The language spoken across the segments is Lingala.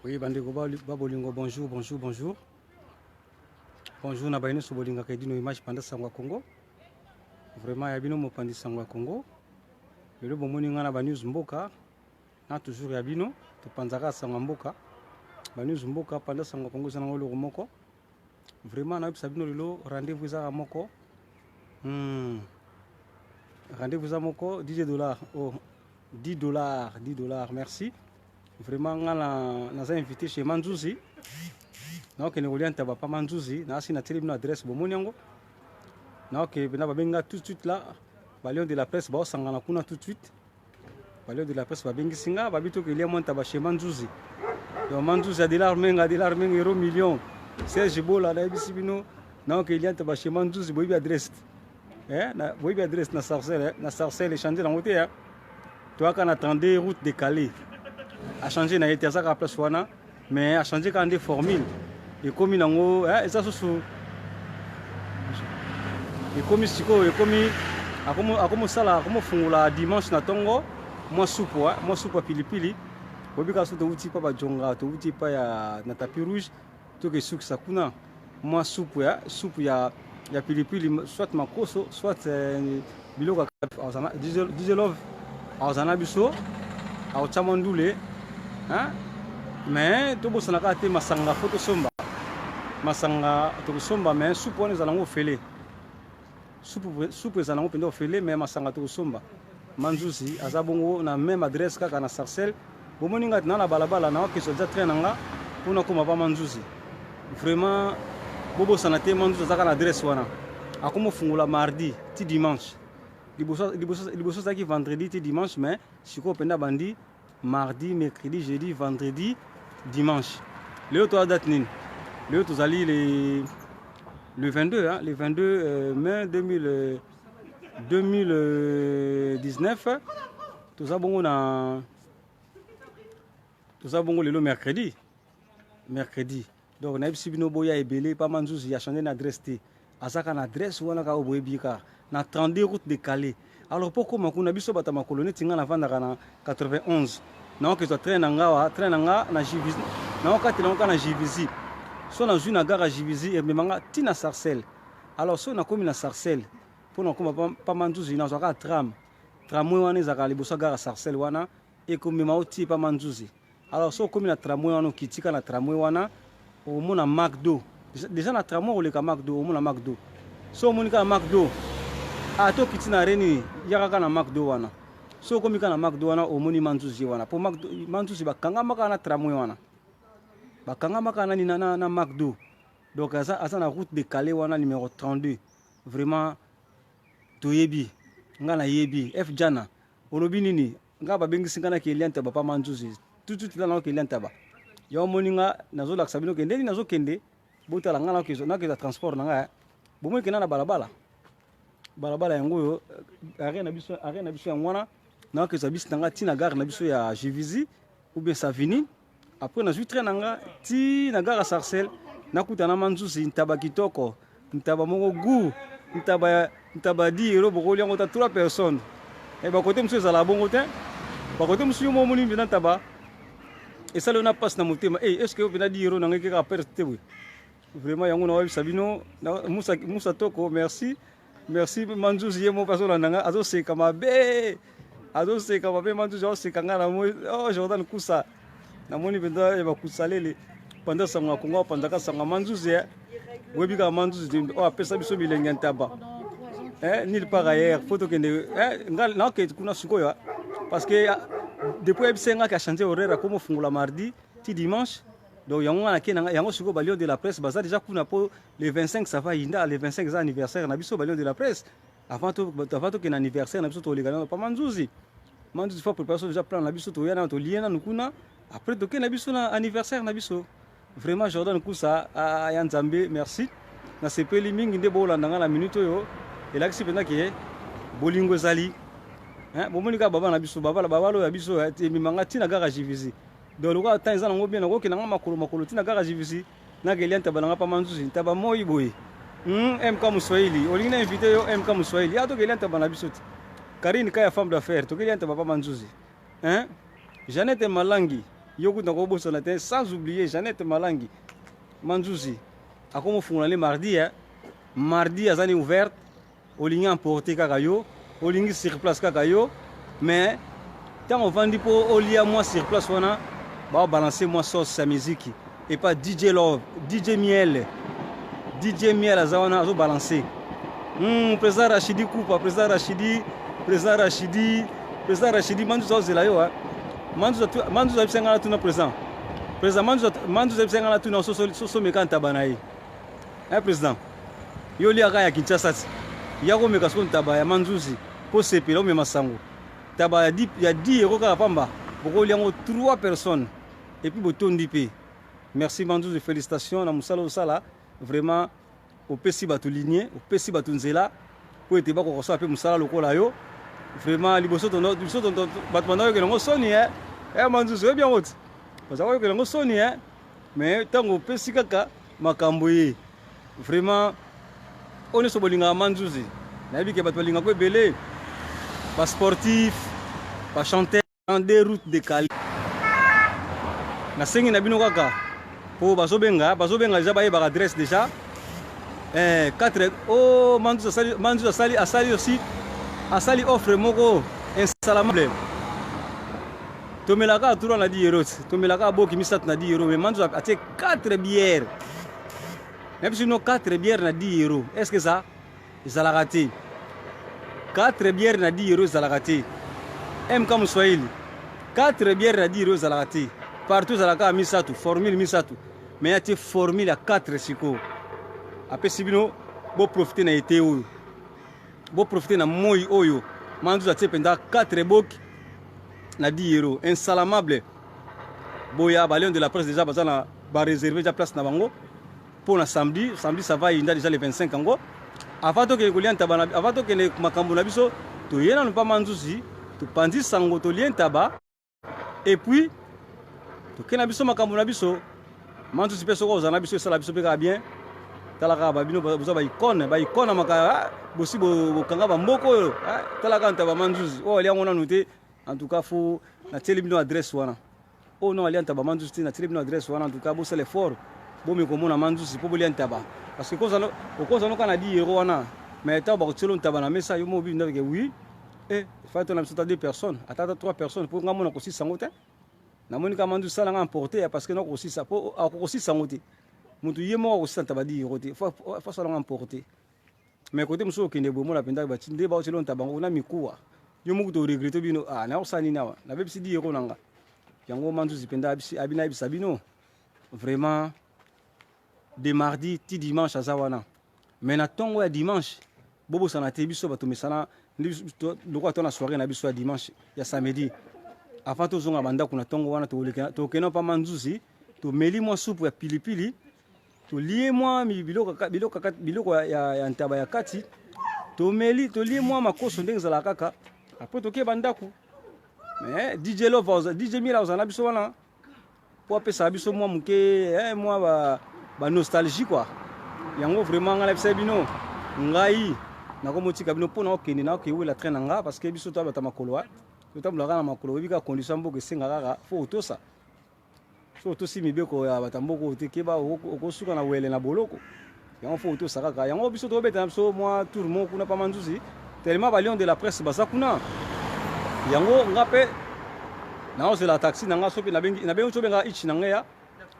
Oui, bandeko babolingo, bonjour, bonjour, bonjour. Bonjour, na baino sobolinga kaidino image panda sangwa Congo. Vraiment ya bino mopandi sangwa Congo. Lelo bomoni nga na ba news mboka. Na toujours ya bino to panzaka sangwa mboka. Ba news mboka panda sangwa Congo sana ngolo moko. Vraiment na bisa bino lelo rendez-vous za moko. Rendez-vous za moko $10. Oh, $10, merci. Vraiment nga na invité chez Manzuzi. Na ke ne olianta ba pa Manzuzi, na si na télé no adresse bomoni yango. Na ke bina ba benga tout de suite là, ba lion de la presse ba sangana kuna tout de suite. Ba lion de la presse ba bengi singa ba bito ke lia monta ba chez Manzuzi. Yo Manzuzi a $1 euro million. Serge Bola na bisi bino, na ke lianta ba chez Manzuzi boibi adresse. Na boibi adresse na Sarcelles échanger na côté hein. Toi quand attendait route décalée. A changé na été ça ka place wana mais a changé quand des formules et comme nango et ça sous et comme siko et comme akomo sala akomo fungula dimanche na tongo moi soupe pilipili obika so to uti pa jonga to uti pa ya na tapis rouge to ke suki sakuna moi soupe ya pilipili soit makoso soit biloko azana dieselov azana biso au chamandule hein mais to bosana ka te masanga photo somba masanga to somba mais soupe on ezala ngo fele soupe ezala ngo pendo fele mais masanga to somba Manzuzi azabongo na même adresse kaka na Sarcelles bomoni ngati na balabala na ke soja train nga pona koma pa Manzuzi vraiment bosana te Manzuzi azaka na adresse wana akomo fungula mardi ti dimanche liboso zaki vendredi ti dimanche mais siko penda bandi mardi, mercredi, jeudi, vendredi, dimanche. Le autre date nini. Le autre zali le 22 hein, le 22 mai 2019 tout ça bongo le mercredi. Donc na bisi bino boya ebele pa Manzuzi a changé d'adresse te. Azaka na adresse wana ka oboyebika na 32 route de Calais. Alors pourquoi makuna biso bata makoloni tinga na vandaka na 91 na ke to train nga na Jivizi na okati na na Jivizi so na zui na gare Jivizi e memanga tina Sarcelles. Alors so na komi na Sarcelles pour na koma pa Manzuzi na zaka tramway wana zaka liboso gare Sarcelles wana e komi mauti pa Manzuzi. Alors so komi na tramway wana kitika na tramway wana o mona McDo déjà na tramway o le ka McDo o mona McDo so monika McDo to kitina reni yaka na McDo wana so komi kana McDo wana omoni Manzuzi wana po Manzuzi bakanga maka na tramway wana bakanga maka na na McDo donc asa na route de Calais wana numéro 32 vraiment toyebi nga na yebi F jana olobi nini nga babengi singana ke lianta ba pa Manzuzi tout là na ke lianta ba yo moni nga nazo laksa bino kende ni nazo kende botala nga na ke transport na nga bomoni kena na balabala yango yo arrêt na biso yangwana na ke zabisi nanga tina gare na biso ya Jivizi ou bien Savini après na train nanga ti na gare Sarcelles na kuta na Manzuzi ntaba kitoko ntaba moko gu ntaba €10 bokoli yango ta 3 personnes et ba côté monsieur zala bongo te ba côté monsieur mo moni bina ntaba et ça le na passe na motema est-ce que bina €10 nanga ke ka perte we vraiment yango na wa sabino Musa Toko merci Manzuzi yemo pasola nanga azoseka mabe Manzuzi azoseka nga na moi Jordan Kusa na moni benda ya bakusalele pendant sanga Kongo pendaka sanga Manzuzi webika Manzuzi apesa biso bilenge ntaba ni par ailleurs photo kende nga na ke kuna sikoyo parce que depuis ebisenga ka changer horaire comme fungula mardi ti dimanche. Donc yango siko balio de la presse baza déjà kuna po le 25 ça va inda le 25 za anniversaire na biso balio de la presse avant to que anniversaire na biso to legana pa Manzuzi faut préparer déjà plan na biso to yana to liena nukuna après to ke na biso na anniversaire na biso vraiment Jordan Kusa ya Nzambe merci na sepeli mingi nde bolanda nga na minute yo elakisi pena ke bolingo zali bomoni ka baba na biso babalo ya biso emimanga tina gare Jivizi donc le roi temps ngo bien ngo kinanga makolo tina gare Jivizi na gelianta balanga pa Manzuzi ntaba moi boy MK Muswahili olingina invité yo MK Muswahili ya to gelianta bana biso Karine Kaya femme d'affaires to gelianta papa Manzuzi Jeannette Malangi Yoko Nakobo Sonatin, sans oublier Jeannette Malangi, Manzouzi. A comme on mardi, hein. Mardi, Azani ouverte, Olingi emporté Kakayo, Olingi sur place Kakayo, mais quand on vend pour Olia, moi sur place, on a balancer moi sauce sa musique et pas DJ Love, DJ Miel, DJ Miel, Azana, Azo balancer. Président Rachidi Koupa, président Rachidi, Manzouza Zelayo, hein. Manzouza Psengala Tuna président. Président Manzouza Psengala Tuna Soso Mekanta Banaï. Hein, président? Yoli Agaya Kinshasa. Yako Mekason Tabaya Manzouzi. Pour ces pélos, mais Massango. Tabaya, il y a 10 euros à Pamba. Pour qu'il y ait 3 personnes. Et puis, Boton d'IP. Merci Manzouzi, félicitations. Namusalo Sala. Vraiment, au PC Batouligné, au PC Batunzela. Pour être bako koso ape Moussala Lokola yo. Vraiment, liboso ton Batmana que l'on sonne, hein. Eh, Manzouzi, bien haute. Parce que l'on sonne, hein. Mais tant au PC Kaka, Makamboye. Vraiment, on est sur Bolinga Manzouzi. Nabi ke Batwalinga ko belé. Pas sportif, pas chanteur, en des routes décalées. Na sengi na bino kaka. Po bazobenga déjà ba yeba adresse déjà. 4 oh Manzouzi asali aussi. Asali offre moko installable. Tomelaka tour na 10 euros. Tomelaka boki misat na 10 euros mais Manzouzi a 4 bières. Même si nous 4 bières na 10 euros, est-ce que ça a raté? 4 bières na 10 euros, ça a raté. M comme Swahili. 4 bières na 10 euros, ça a raté. Partout, ça a mis ça tout, formule mis ça tout. Mais il y a une formule à 4 siko. Après, si vous voulez profiter de l'été, vous profiter de moi oyo. Manzouzi a fait 4 bok na 10 euros. Insalamable. Boya, balion de la presse déjà, va réserver la place na bango. Pour samedi ça va, il y a déjà les 25 ans. Avant que les tabana, avant que les makambo biso, tu y en pas Manzouzi, tu pandis sango to lien taba. Et puis tu kena biso makambo biso, Manzouzi peso ko zana biso sala biso peka bien. Talaka ba bino boza ba icône maka bosi bo kanga ba mboko talaka ntaba Manzouzi. Oh lia ngona noté en tout cas faut na telebino adresse wana. Oh non lia ntaba Manzouzi na telebino adresse wana en tout cas bo c'est l'effort. Bon mais comment on Manzouzi pour bolien taba parce que quand on a 10 euros mais tant que tu taba na mesa yo mo bi que oui et faut que on a 2 personnes attends 3 personnes pour ngamo na ko 600 ngote na moni ka Manzouzi sala nga emporter parce que non ko 600 pour ko 600 ngote mutu yemo ko 600 taba 10 euros faut sala nga emporter mais côté muso kende bo mo la penda ba tinde ba tilo taba ngo na mikuwa yo mo ko regretter bino na osani na na be 10 euros nanga yango Manzouzi penda abina bisabino vraiment de mardi ti dimanche à Zawana. Mais na tongo ya dimanche, bobo sana te biso bato mesana loko atona soirée na biso ya dimanche ya samedi. Avant to zonga banda kuna tongo wana to kena pa Manzouzi, to meli moi soupe ya pilipili, to lié moi mi biloko ya ntaba ya kati, to lié moi makoso ndenge za la kaka. Après to ke bandaku. Mais DJ Love, DJ Mira ozana biso wana. Po apesa biso moi muke moi ba nostalgie quoi. Yango vraiment ngala bisa bino ngai nako motika bino pona okende na okewe la traîne nga parce que biso to ba makolo to tambula na makolo bika condition mboko senga kaka fo otosa. So to si mibeko ya batamboko tekeba okosuka na wele na boloko. Yango fo otosa kaka. Yango biso to beta biso moi tout le monde kuna pa Manzouzi tellement ba lion de la presse basa kuna. Yango ngape na c'est la taxi nanga sopi na bengi so benga ichi nanga ya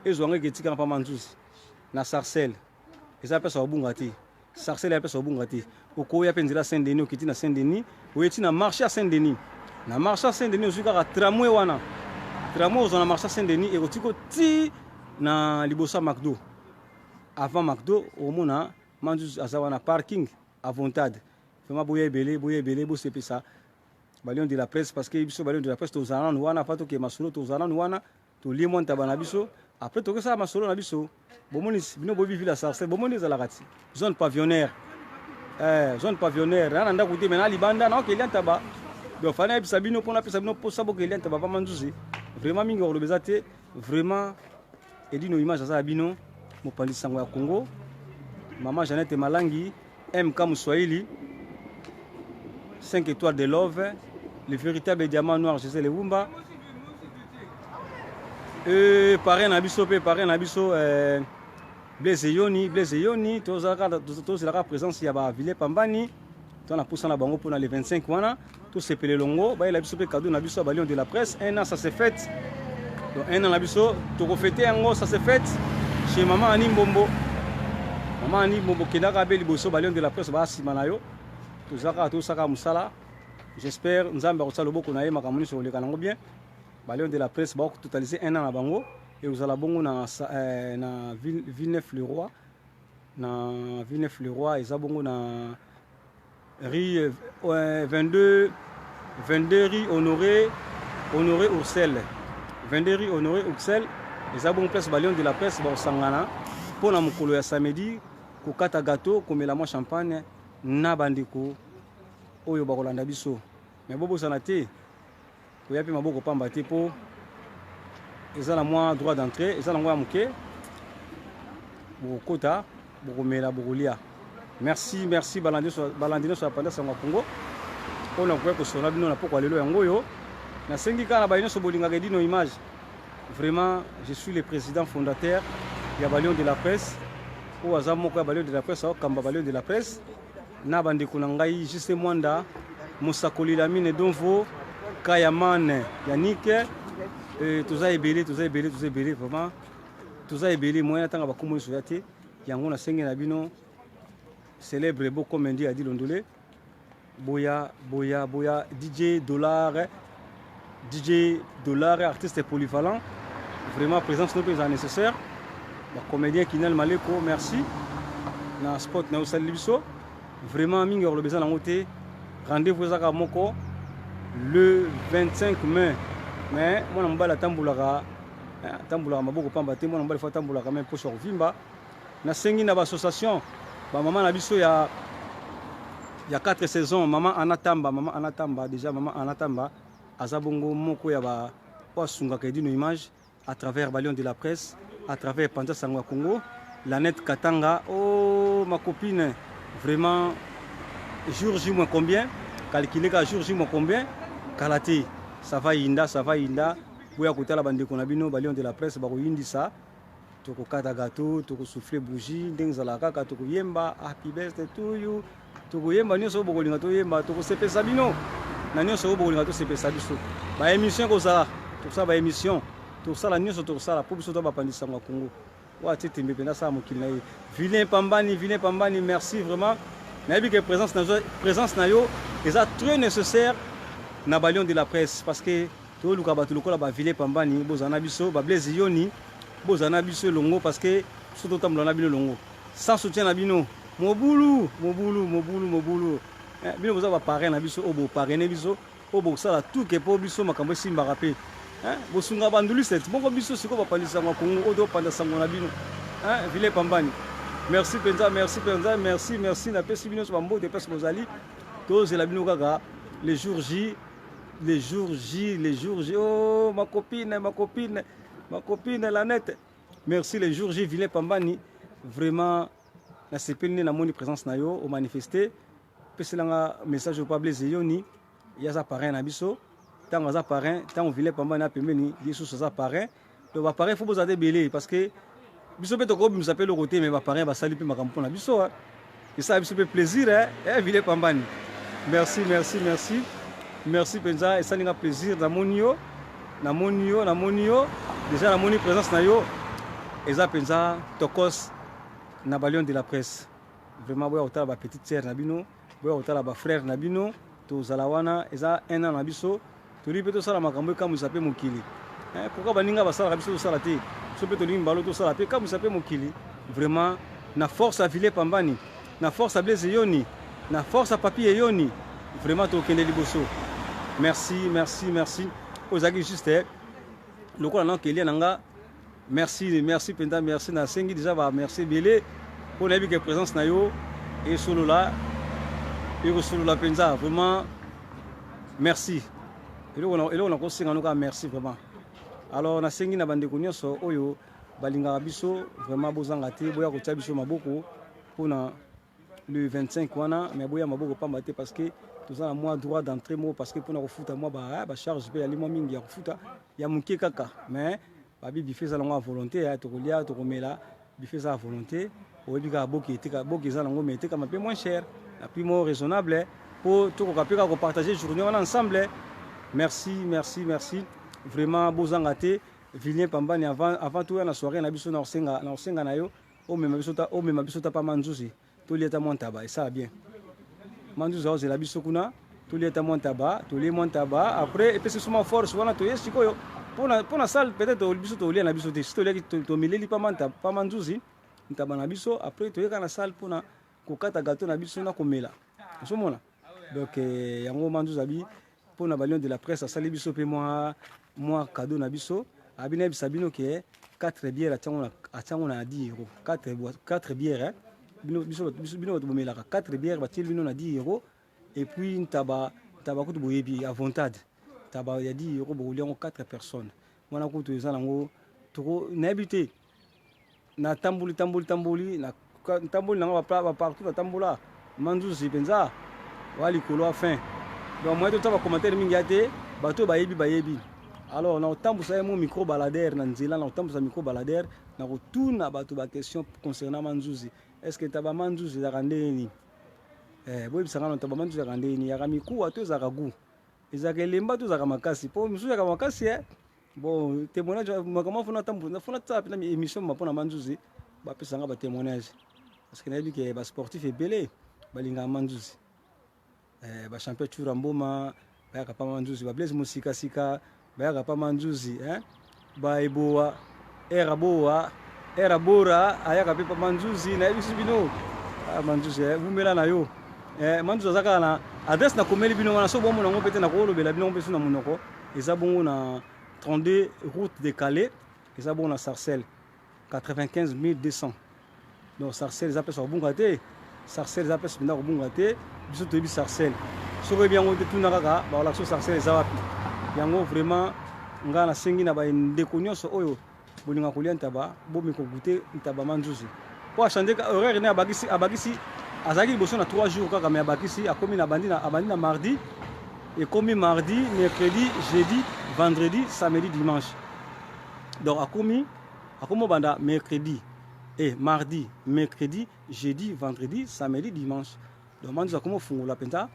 ezwange ketika pa Manzouzi. Na Sarcelles eza pesa obunga te Sarcelles ya pesa obunga te okoya penzela Saint-Denis okiti na Saint-Denis oyeti na marché à Saint-Denis na marché à Saint-Denis ozuka tramway wana tramway ozana marché à Saint-Denis et otiko ti na libosa McDo avant McDo omona Manzouzi azawana parking avontade vraiment boye belé bo c'est ça balion de la presse parce que biso balion de la presse tozana wana pato ke masolo tozana wana to limon tabana biso après to que ça masolo na biso bomoni bino bobi villa Sarcelles bomoni za la rati zone pavillonnaire ana nda kuti mena libanda na okeli antaba do fana ebisa bino pona pesa bino posa bokeli antaba pa Manzouzi vraiment mingi ko lobeza te vraiment edino image za bino mopandi sango ya Congo maman Jeannette Malangi MK Mswahili 5 étoiles de love le véritable diamant noir José Lewumba parrain na biso pe parrain na biso Blaise Yoni tous la présence ya ba Ville Pambani to na poussa na bango pour les 25 wana tous ces pelelongo ba la biso pe cadeau na biso ba Lion de la presse un an ça s'est fait donc un an na biso to refêter yango ça s'est fait chez maman Ani Mbombo kedaka be liboso ba Lion de la presse ba sima na yo to saka musala j'espère nzambe ko tsalo boko na ye makamuni so le kanango bien ba Lion de la presse ba ko totaliser un an na bango et vous allez bongo na Villeneuve-le-Roi et ça bongo na rue 22 rue Honoré Oursel 22 rue Honoré Oursel et ça bongo place ba Lion de la presse ba sangana pour na mukolo ya samedi ko kata gâteau ko mela champagne na bandiko oyo ba kolanda biso mais bobo sanate ko yapi maboko pamba te po ils ont moins droit d'entrée, ils ont moins mouké. Bokota, bokomela, bokolia. Merci balandino sur la pandémie sur Congo. On a quoi que sur la bino na pourquoi lelo yango yo. Na syndicat na baino so bolinga ke dino image. Vraiment, je suis le président fondateur ya Lion de la presse. O azamo ko Lion de la presse, o kamba Lion de la presse. Na bande ko ngai juste mwanda Musakoli Lamine Donvo, Kayamane Yannick. Tous a ébélé vraiment tous a ébélé moi natanga bakumo soyate yango na senge na bino célèbre beau comme dit a dit Londolé boya DJ dollar artiste polyvalent vraiment présence nous est nécessaire ba comédien Kinel Maleko merci na spot na osali biso vraiment mingi le besoin na ngote rendez-vous zaka moko le 25 mai. Mais moi je suis tambulaka maboko pamba te moi je suis tambulaka même pour vimba na sengi na association ba maman na biso ya 4 saisons maman Anatamba déjà maman Anatamba azabongo moko ya ba wasunga ke dino image à travers Lion de la presse à travers Panda Sangwa Congo Lanette Katanga oh ma copine vraiment jour J moins combien calculer ka jour J moins combien Kalati ça va inda boya kotala bandeko na bino ba Lion de la presse ba ko yindisa to ko kata gâteau to ko souffler bougie ndengzala kaka to ko yemba happy birthday to you to ko yemba nyoso bo kolinga to yemba to ko sepesa bino na nyoso bo kolinga to sepesa biso ba émission ko sala to ça ba émission to sala nyoso to sala pour biso to ba pandisa ngwa Congo wa tete mbependa sa mokili na ye Vilain Pambani merci vraiment na bi que présence na yo est très nécessaire na Lion de la presse parce que to luka batu lokola ba Vilain Pambani bozana biso ba Blaise Yoni bozana biso longo parce que soto tambola na bino longo sans soutien na bino mobulu bino boza ba parrain na biso obo parrainer biso obo sala tout que pour biso makambo simba rapé bosunga bandulu set bongo biso siko ba pandisa ngwa Kongo odo panda sango na bino Vilain Pambani merci penza merci na pesi bino so bambo de pesi bozali to zela bino kaka les jours J oh ma copine Lanette merci les jours J Vilain Pambani vraiment na sepelne na moni présence na yo au manifester peselanga message au Blaise Yoni ya za parrain na biso tango za parrain tango Vilain Pambani a pemeni yesu za parrain to ba parrain faut vous aider belé parce que biso pe to ko nous appelle le côté mais ba parrain ba sali pe makampo na biso et ça biso pe plaisir Vilain Pambani merci penza et ça n'a plaisir na monio déjà la moni présence na yo et ça penza tokos na Lion de la presse vraiment boya otala ba petite sœur na bino boya otala ba frère na bino to zalawana et ça un an na biso to li pe to sala makambo ka musape mokili pourquoi baninga ba sala biso to sala te so pe to lingi balo to sala pe ka musape mokili vraiment na force à Vilain Pambani na force à Blaise Yoni na force à Papi Yoni vraiment to kende liboso merci aux amis juste le quoi non Kélia nanga merci penda merci na sengi déjà va merci belé pour la que présence na yo et solo la penza vraiment merci et on a conseillé en merci vraiment alors na sengi na bande ko nyonso oyo balinga biso vraiment bozanga te boya ko biso maboko pour na le 25 wana mais boya maboko pas maté parce que tout ça moi droit d'entrée moi parce que pour na refuta moi ba charge pe ya limo mingi ya refuta ya muke kaka mais babi bife za lango à volonté to kolia to komela bife za à volonté oyebi ka boki za lango mete ka peu moins cher à prix moins raisonnable pour to ko kapeka ko partager journée ensemble. Merci vraiment bozanga te Vilien Pambani avant tout la soirée na biso na osenga na yo o mema biso ta pa manzuzi to lieta montaba et ça bien manzuzi oze la biso kuna to lieta montaba après et puis c'est suma force wana to yes sikoyo pour la salle peut-être au biso to lia na biso te to lia to mileli pa manzuzi ntaba na biso après to yeka na salle pour na kokata gâteau na biso na komela osomona donc yango manzuzi abi pour na balion de la presse asali biso pe moi cadeau na biso abina bisabino ke 4 bières atango na 10 euros 4 bières bino to bomelaka 4 bières batil bino na 10 euros et puis ntaba kutu boyebi avantage taba ya 10 euros bo liango 4 personnes wana kutu ezalango toko na habité na tambuli na tambuli na ba partout na tambola manzuzi penza wali kolo fin donc moi to taba commentaire mingi ate bato bayebi. Alors, nous avons un micro baladeur, nous avons un micro baladeur, nous avons bato ba question concernant Manzuzi. Est-ce que tu as Manzuzi à Randeni? Oui, ça va, tu as Manzuzi à Randeni. Il y a un micro à tous à Ragou. Il y a un lemba tous à Ramakasi. Pour nous, à Ramakasi, bon, témoignage, comment faut une émission pour Manzuzi? Bah, puis ça va témoignage. Parce que nous avons dit que les sportifs est belé, Balinga Manzuzi. Champion Churamboma, Bayaka Manzuzi, Blaise Musika Sika. Bayaka pa manzuzi baiboa era bora ayaka pe pa manzuzi na biso bino manzuzi vumela na yo manzuzi azaka na adresse na komeli bino wana so bomo nango pete na ko lobela bino mpe na monoko eza bongo na 32 route de Calais eza bongo na Sarcelles 95 200 donc Sarcelles eza pesa bunga te Sarcelles eza pesa binda bunga te biso to bi Sarcelles so ko bien ngote tuna kaka ba la so Sarcelles eza wapi yango vraiment nga na sengi na ba ndeko nyonso oyo bolinga kolia ntaba bomi ko goûter ntaba manzuzi po achande ka horaire ne abagisi azaki boso na 3 jours kaka mais abagisi akomi na abandi na mardi et komi mardi mercredi jeudi vendredi samedi dimanche donc akomi banda mercredi et mardi mercredi jeudi vendredi samedi dimanche donc manzuzi akomo fungola penta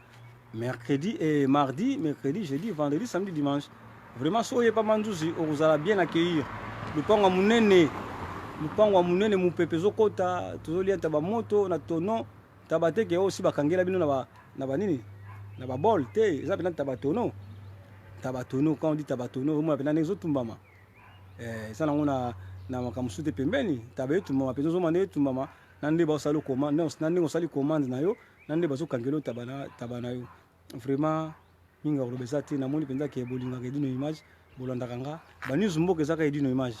mercredi et mardi, mercredi, jeudi, vendredi, samedi, dimanche. Vraiment, soyez pas manzuzi, vous allez bien accueillir. Le pango munene, mon pepezo kota, toujours lien taba moto, na tono, tabate ke aussi bakangela bino na ba nini, na ba bol te, ça peut tabatono. Tabatono, quand on dit tabatono, on appelle nezo tumbama. Ça na makamusu te pembeni, tabe tumbama, pezo mane tumbama, nande ba salo commande, nande on sali commande na yo, nande bazo kangelo tabana yo. Vraiment minga robesa te na moni penza ke bolinga ke dino image bolanda kanga ba news mboka ezaka edino image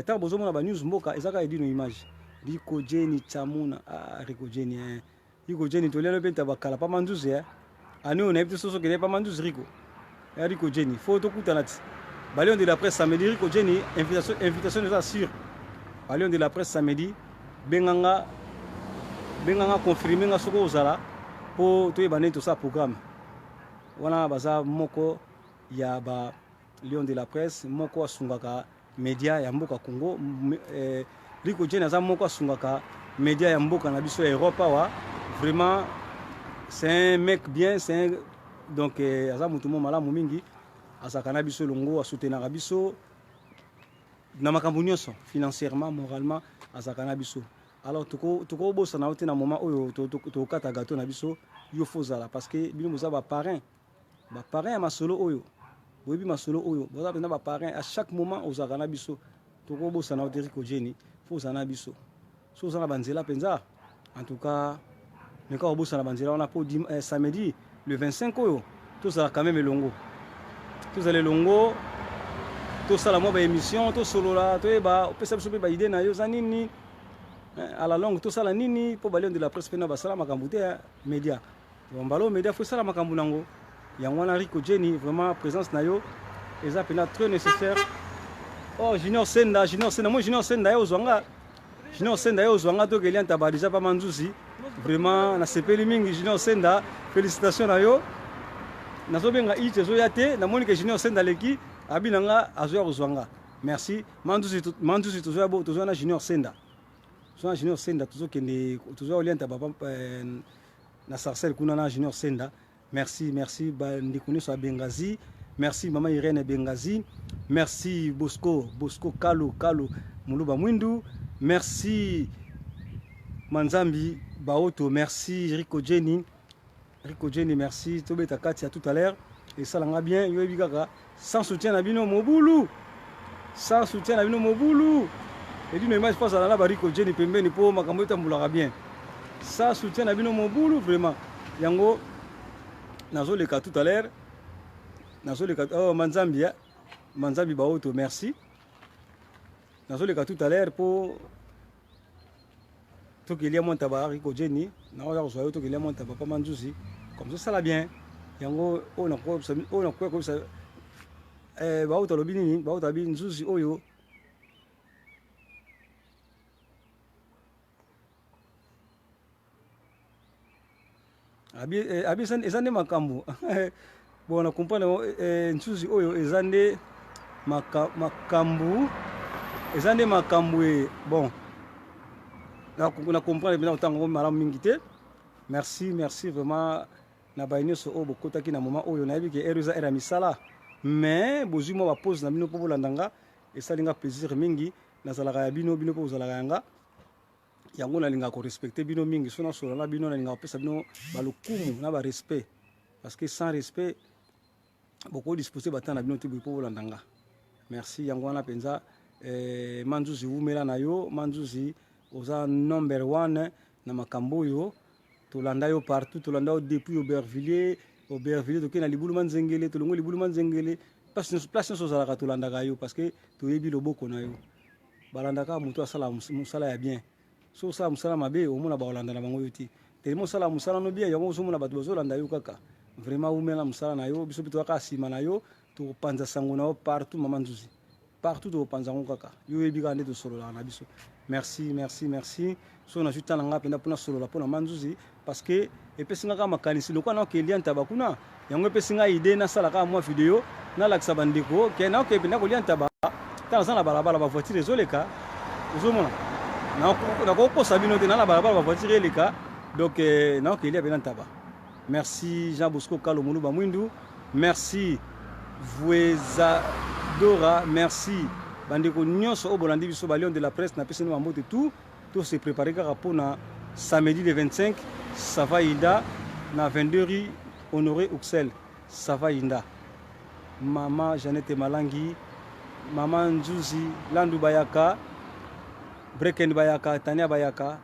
ta bozo mona ba news mboka ezaka edino image Rico Jenny Chamuna Rico Jenny Rico Jenny to lelo penta bakala pa manzuzi ani on a été soso ke pa manzuzi Rico Jenny photo kutanati Balion de la presse samedi Rico Jenny invitation est sûre Balion de la presse samedi benganga confirmer nga soko ozala pour tout ébaner tout ça programme wana baza moko ya ba Lion de la presse moko asungaka média ya mboka Congo Rico Jenny aza moko asungaka média ya mboka na biso Europe wa vraiment c'est un mec bien donc aza mutu mo malamu mingi asaka na biso longo asoutenaka biso na makambo nyonso financièrement moralement asaka na biso. Alors toko bosa na na moment oyo to kata gâteau na biso yo fozala parce que bino boza ba parrain ya masolo oyo boyebi masolo oyo boza pena ba parrain à chaque moment ozaka na biso toko bosa na Rico Jenny fozala na biso so za na banzela penza en tout cas neka bosa na banzela on a pour samedi le 25 oyo tout ça quand même longo tout ça le longo tout ça la mo ba émission to solo la to ba pesa biso ba idée na yo za nini à la longue tout ça la nini pour Balion de la presse pena basala makambu te média bon balo média faut sala makambu nango ya wana Rico Jenny vraiment présence na yo eza pena très nécessaire. Oh Junior Senda moi Junior Senda yo zwanga to kelia ntaba déjà pas manzuzi vraiment na sepeli mingi Junior Senda félicitations na yo nazo benga ite zo yate na moni ke Junior Senda leki abinanga azo ya zwanga merci mandusi toujours na junior senda toujours kende toujours olienta papa na sarcelle kuna na junior senda merci ndikuni so bengazi merci maman Irène Bengazi merci Bosco Kalu Muluba Mwindu merci Manzambi Baoto merci Rico Jenny merci Tobeta Katia tout à l'heure et ça l'a bien yobi kaka sans soutien na bino mobulu et d'une image passe à la Rico Jenny pembeni po makambo tambulaka bien sans soutien na bino mobulu vraiment yango nazo le cas tout à l'heure oh Manzambi Baoto merci nazo le cas tout à l'heure pour tout qu'il y a mon tabac Rico Jenny na on a tout qu'il y a mon tabac pas manjusi comme ça la bien yango on a quoi ça Baoto lobini Baoto abi nzuzi oyo abi ezande makambo bon on comprendre nzuzi oyo ezande makambo bon na comprendre bien autant malamu mingi te merci vraiment na bayine so o bokota ki na moment oyo na yebi ke eruza era misala mais bozui mo ba pose na bino po bolandanga et ça linga plaisir mingi na zalaka ya bino po zalaka yanga yango na linga ko respecter bino mingi so na solo na bino na linga opesa bino balukumu na ba respect parce que sans respect beaucoup disposer batana bino te po bolandanga merci yango na penza manzuzi umela na yo manzuzi oza number 1 na makambo yo tolanda yo partout tolanda yo depuis Aubervilliers toke na libulu manzengele tolongo libulu manzengele place so zalaka tolanda yo parce que toyebi loboko na yo balandaka mutu asala musala ya bien so sala musala mabe omona ba olanda na bango yoti tellement sala musala no bien yango somona bato bazolanda yo kaka vraiment umela musala na yo biso bito aka sima na yo to panza sango na yo partout mama nzuzi partout to panza ngo kaka yo yebi ka ndeto solo na biso merci so na jutana nga penda pona solo la pona manzuzi parce que epesinga ka makanisi lokwa na okelian tabakuna yango epesinga idée na sala ka mwa video na lakisa bandeko ke na okependa kolian taba tala sana balabala ba voiture ezoleka uzomona na ko sabino te na la balabala ba voiture eleka donc na okelia penda taba merci Jean Bosco Kalo Muluba Mwindu merci Vuezadora merci bandeko nyonso o bolandi biso balion de la presse na pese no ambote tout se préparer car pour na samedi le 25 Savaïda na 22 rue Honoré Uxel Savaïda maman Jeannette Malangi maman Nzuzi Landu Bayaka Breken Bayaka Tania Bayaka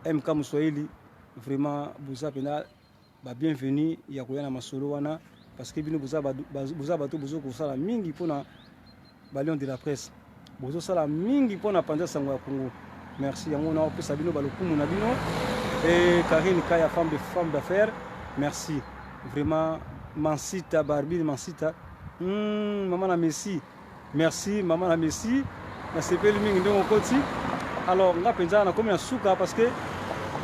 MK Muswahili vraiment vous appelez ba bienvenue ya koya na masolo wana parce que bino buza bato buzo ko sala mingi pona balion de la presse bozo sala mingi pona panza sango ya Congo merci yango na opesa bino balokumu na bino et Karine Kaya femme d'affaires merci vraiment Mansita Barbie Mansita maman na Messi merci maman na Messi na sepeli mingi ndongo koti alors nga penza na komi na suka parce que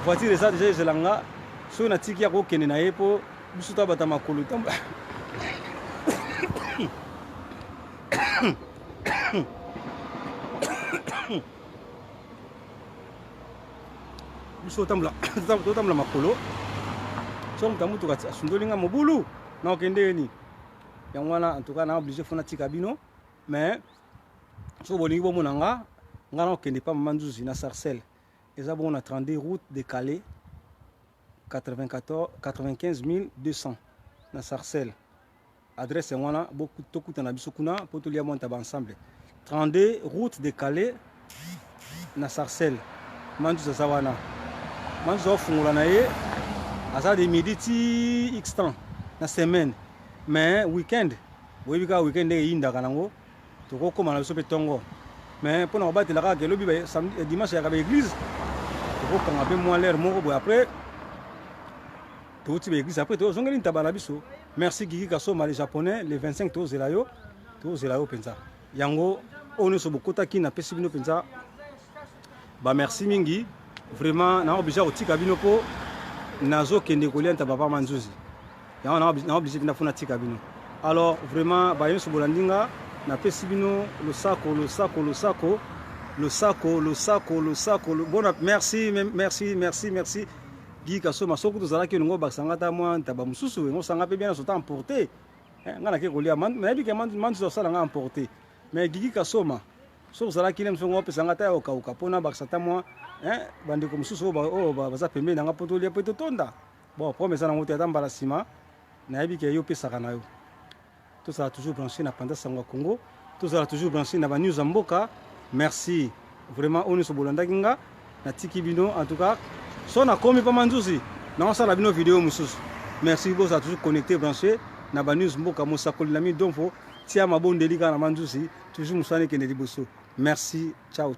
voiture eza déjà zelanga so na tiki ya ko kende na yepo bisuta bata makolo tamba biso tambula makolo so mutamu to kati asundolinga mobulu na okende ni yango wana en tout cas na obligé fona tika bino mais so bolingi bo monanga nga na okende pa manzuzi na sarcelle eza bon na 32 route de Calais 95 200 na sarcelle adresse wana beaucoup tokuta na biso kuna po to lia monta ba ensemble 32 route de Calais na sarcelle manzuzi za wana manzo ofungula na ye asa de midi ti x temps na semaine mais weekend boyebi ka weekend eyinda kanango tokokoma na biso pe tongo mais mpona kobatela kaka kelobi dimanche yaka ba église tokokanga mpe mwa lere moko boye après touti ba église après tozongeli ntaba na biso merci Kiki Kasoma le japonais le 25 tozela yo mpenza yango oyo nyonso bokotaki na pesi bino mpenza ba merci mingi vraiment na obligé kotika bino po nazokende kolia ntaba pa manzuzi yango na obligé bina funa tika bino alors vraiment ba nyonso bolandinga na pesi bino le saco. Bon, merci. Guy Kassoma soko tozalaki ngo bakisanga ta mwa ntaba mosusu ngo sanga pe bien sota emporté nga na ke kolia mais bi ke mandu sala nga emporté mais Guy Kassoma soko zalaki nem songo pesanga ta o kauka pona bakisata mwa bandeko mosusu baza pembe na nga poto lia poto tonda bon promesse na ngote ata mbala sima na yebi ke yo pesaka na yo tozala toujours branché na Panda Sango Congo tozala toujours branché na ba news mboka merci vraiment on so bolandaki nga na tiki bino en tout cas so na komi pa manzuzi na osala bino vidéo mususu merci vous a toujours connecté branché na ba news mboka mosakoli na mi donfo tia mabondeli kana manzuzi toujours musane kende liboso merci ciao